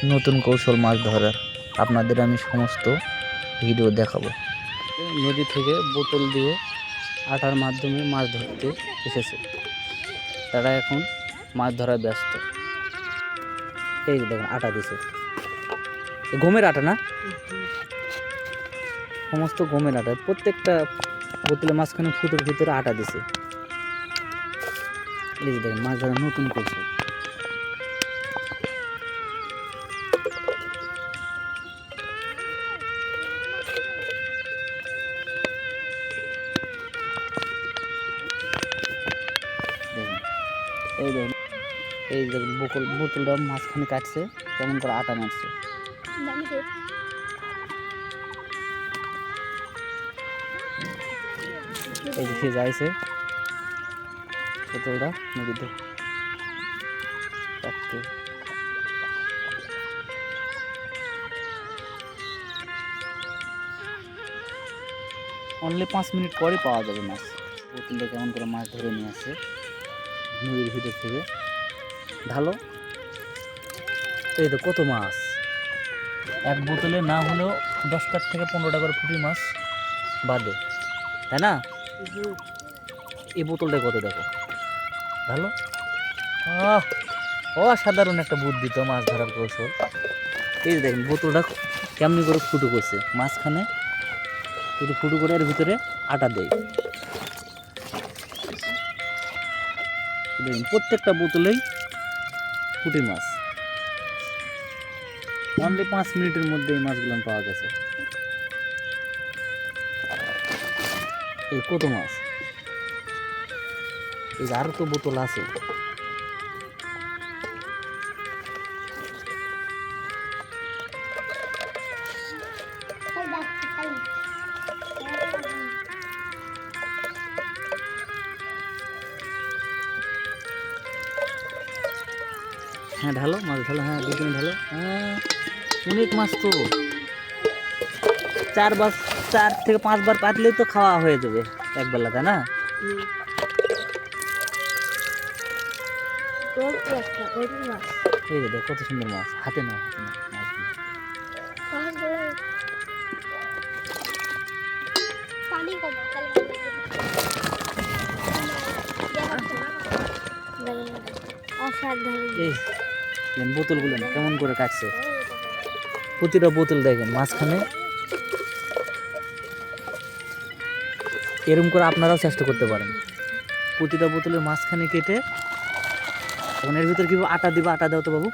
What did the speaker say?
নতুন কৌশল মাছ ধরার আপনাদের আমি সমস্ত ভিডিও দেখাবো। নদী থেকে বোতল দিয়ে আটার মাধ্যমে মাছ ধরতে এসেছে। তারা এখন মাছ ধরায় ব্যস্ত। এই যে দেখেন আটা দিছে, গমের আটা না, সমস্ত গমের আটা, প্রত্যেকটা বোতলের মাঝখানে ফুটোর ভিতরে আটা দিছে। এই যে দেখেন মাছ ধরার নতুন কৌশল। দেখেন এই দেখেন, এই দেখেন বোতলটা মাঝখানে কাটছে, কেমন করে আটা মারছে। এই যে সে যাইছে বোতলটা নদীতে কাটতে। অনলি 5 মিনিট পরে পাওয়া যাবে মাছ। বোতলটা কেমন করে মাছ ধরে নিয়ে আসছে নদীর ভিতর থেকে, ঢালো। এই তো কত মাছ, এক বোতলে না হলেও 10টা থেকে 15টা করে পুঁটি মাছ বাদে, তাই না? এই বোতলটা কত দেখো, ভালো। অসাধারণ একটা বুদ্ধি তো মাছ ধরার কৌশল। এই যে দেখেন বোতলটা কেমনি করে ফুটো করছে, মাঝখানে ফুটো করে এর ভিতরে আটা দেয়। দেখুন প্রত্যেকটা বোতলেই পুঁটি মাছ। অনলি 5 মিনিটের মধ্যে এই মাছগুলো পাওয়া গেছে। এই কত মাছ, এই যে আরো তো বোতল আছে। হ্যাঁ ঢালো মাছ ঢালো, হ্যাঁ দুজনে ঢালো। হ্যাঁ অনেক মাছ তো, 4 থেকে 5 বার পাতলেই তো খাওয়া হয়ে যাবে একবেলা, তাই না? এই যে দেখো কত সুন্দর মাছ, হাতে নাও মাছগুলো। এই বোতলগুলো কেমন করে কাটছে, প্রতিটা বোতল দেখেন মাঝখানে। এরকম করে আপনারাও চেষ্টা করতে পারেন, প্রতিটা বোতলের মাঝখানে কেটে। এখন এর ভিতরে কি আটা দিবা, আটা দাও তো বাবু।